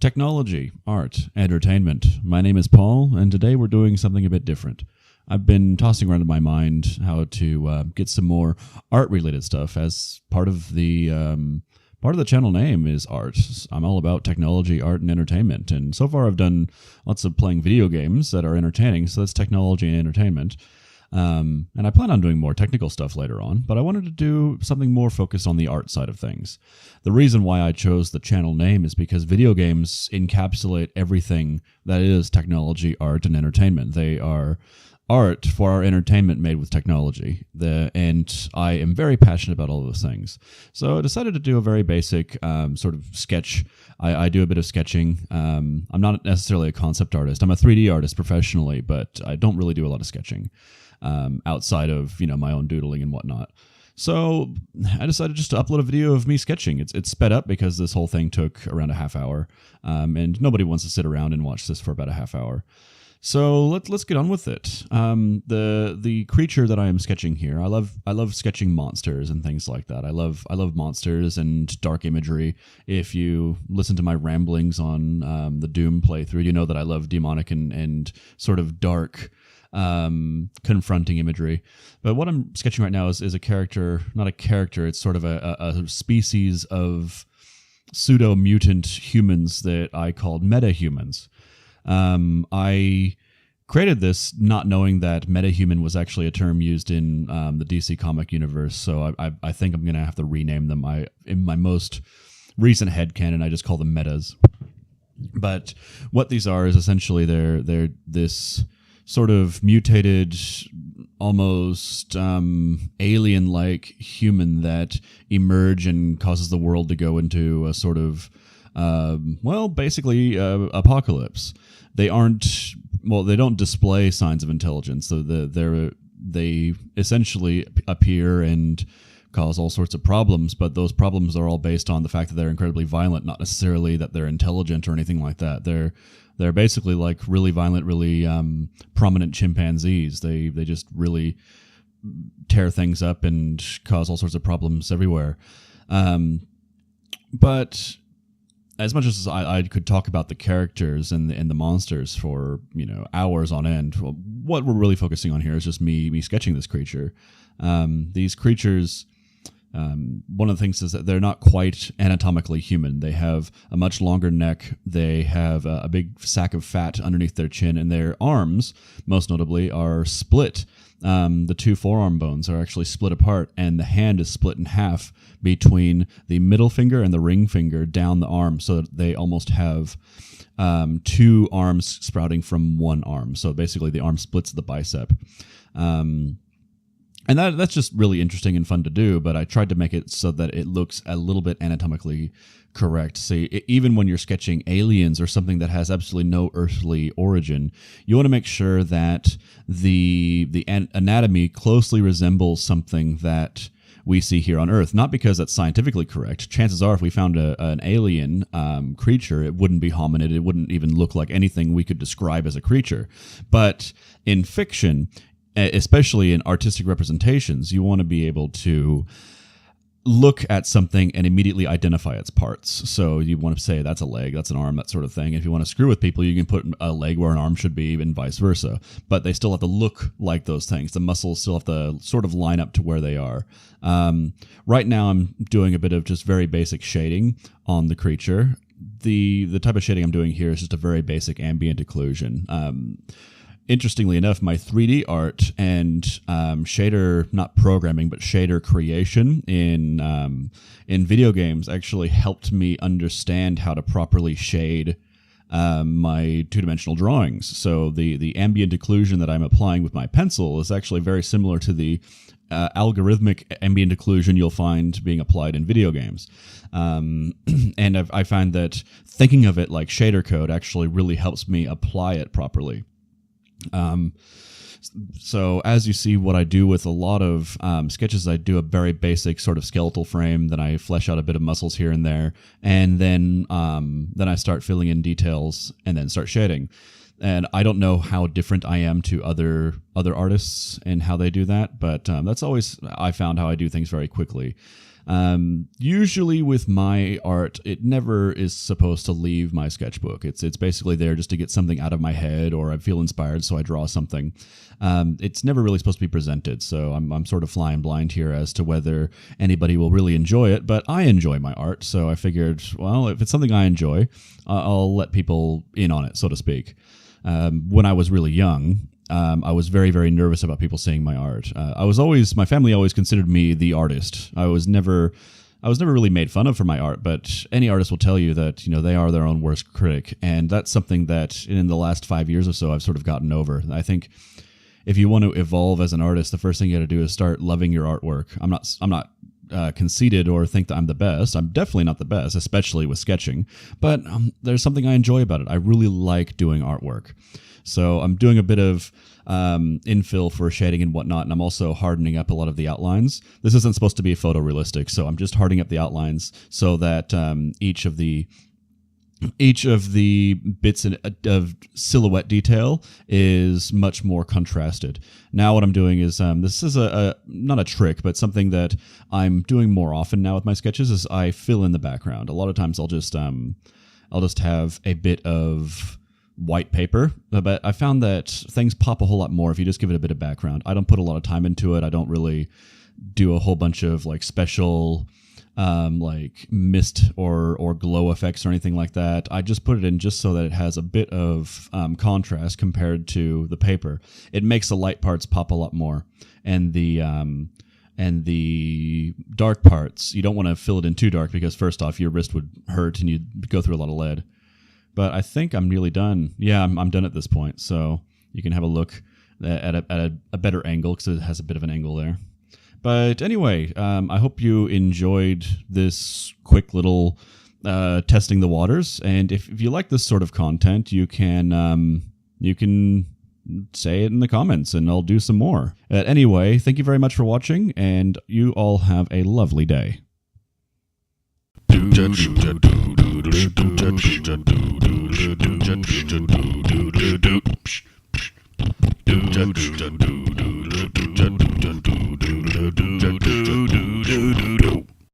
Technology, art, entertainment. My name is Paul, and today we're doing something a bit different. I've been tossing around in my mind how to get some more art-related stuff as part of the channel name is art. I'm all about technology, art, and entertainment, and so far I've done lots of playing video games that are entertaining, so that's technology and entertainment. And I plan on doing more technical stuff later on, but I wanted to do something more focused on the art side of things. The reason why I chose the channel name is because video games encapsulate everything that is technology, art, and entertainment. They are art for our entertainment made with technology, and I am very passionate about all of those things. So I decided to do a very basic sort of sketch. I do a bit of sketching. I'm not necessarily a concept artist. I'm a 3D artist professionally, but I don't really do a lot of sketching outside of my own doodling and whatnot. So I decided just to upload a video of me sketching. It's sped up because this whole thing took around a half hour, and nobody wants to sit around and watch this for about a half hour. So let's get on with it. The creature that I am sketching here, I love sketching monsters and things like that. I love monsters and dark imagery. If you listen to my ramblings on the Doom playthrough, you know that I love demonic and sort of dark confronting imagery. But what I'm sketching right now is a character, not a character. It's sort of a species of pseudo mutant humans that I called Metahumans. I created this not knowing that metahuman was actually a term used in the DC comic universe, so I think I'm going to have to rename them. In my most recent headcanon, I just call them metas. But what these are is essentially they're this sort of mutated, almost alien-like human that emerge and causes the world to go into a sort of basically apocalypse. They don't display signs of intelligence. So they essentially appear and cause all sorts of problems, but those problems are all based on the fact that they're incredibly violent, not necessarily that they're intelligent or anything like that. They're basically like really violent, really prominent chimpanzees. They just really tear things up and cause all sorts of problems everywhere. But as much as I could talk about the characters and the monsters for hours on end, what we're really focusing on here is just me sketching this creature. These creatures, one of the things is that they're not quite anatomically human. They have a much longer neck. They have a big sack of fat underneath their chin, and their arms, most notably, are split. The two forearm bones are actually split apart, and the hand is split in half between the middle finger and the ring finger down the arm, so that they almost have two arms sprouting from one arm. So basically the arm splits the bicep. And that's just really interesting and fun to do, but I tried to make it so that it looks a little bit anatomically correct. See, even when you're sketching aliens or something that has absolutely no earthly origin, you want to make sure that the anatomy closely resembles something that we see here on Earth. Not because that's scientifically correct. Chances are if we found an alien creature, it wouldn't be hominid. It wouldn't even look like anything we could describe as a creature. But in fiction, especially in artistic representations, you want to be able to look at something and immediately identify its parts. So you want to say that's a leg, that's an arm, that sort of thing. If you want to screw with people, you can put a leg where an arm should be and vice versa. But they still have to look like those things. The muscles still have to sort of line up to where they are. Right now I'm doing a bit of just very basic shading on the creature. The type of shading I'm doing here is just a very basic ambient occlusion. Interestingly enough, my 3D art and shader, not programming, but shader creation in video games actually helped me understand how to properly shade my two-dimensional drawings. So the ambient occlusion that I'm applying with my pencil is actually very similar to the algorithmic ambient occlusion you'll find being applied in video games. And I find that thinking of it like shader code actually really helps me apply it properly. So as you see, what I do with a lot of sketches, I do a very basic sort of skeletal frame, then I flesh out a bit of muscles here and there, and then I start filling in details and then start shading. And I don't know how different I am to other artists and how they do that, but that's always I found how I do things very quickly. Usually with my art, it never is supposed to leave my sketchbook. It's basically there just to get something out of my head, or I feel inspired, so I draw something. It's never really supposed to be presented, so I'm sort of flying blind here as to whether anybody will really enjoy it, but I enjoy my art, so I figured, well, if it's something I enjoy, I'll let people in on it, so to speak. When I was really young, I was very, very nervous about people seeing my art. My family always considered me the artist. I was never really made fun of for my art, but any artist will tell you that, they are their own worst critic. And that's something that in the last 5 years or so, I've sort of gotten over. I think if you want to evolve as an artist, the first thing you got to do is start loving your artwork. I'm not conceited or think that I'm the best. I'm definitely not the best, especially with sketching, but there's something I enjoy about it. I really like doing artwork. So I'm doing a bit of infill for shading and whatnot, and I'm also hardening up a lot of the outlines. This isn't supposed to be photorealistic, so I'm just hardening up the outlines so that each of the bits of silhouette detail is much more contrasted. Now what I'm doing is, this is not a trick, but something that I'm doing more often now with my sketches, is I fill in the background. A lot of times I'll just have a bit of white paper, but I found that things pop a whole lot more if you just give it a bit of background. I don't put a lot of time into it. I don't really do a whole bunch of special mist or glow effects or anything like that. I just put it in just so that it has a bit of contrast compared to the paper. It makes the light parts pop a lot more, and the dark parts, you don't want to fill it in too dark because first off, your wrist would hurt and you'd go through a lot of lead. But I think I'm nearly done. Yeah, I'm done at this point, so you can have a look at a better angle because it has a bit of an angle there. But anyway, I hope you enjoyed this quick little testing the waters. And if you like this sort of content, you can say it in the comments, and I'll do some more. Anyway, thank you very much for watching, and you all have a lovely day. Do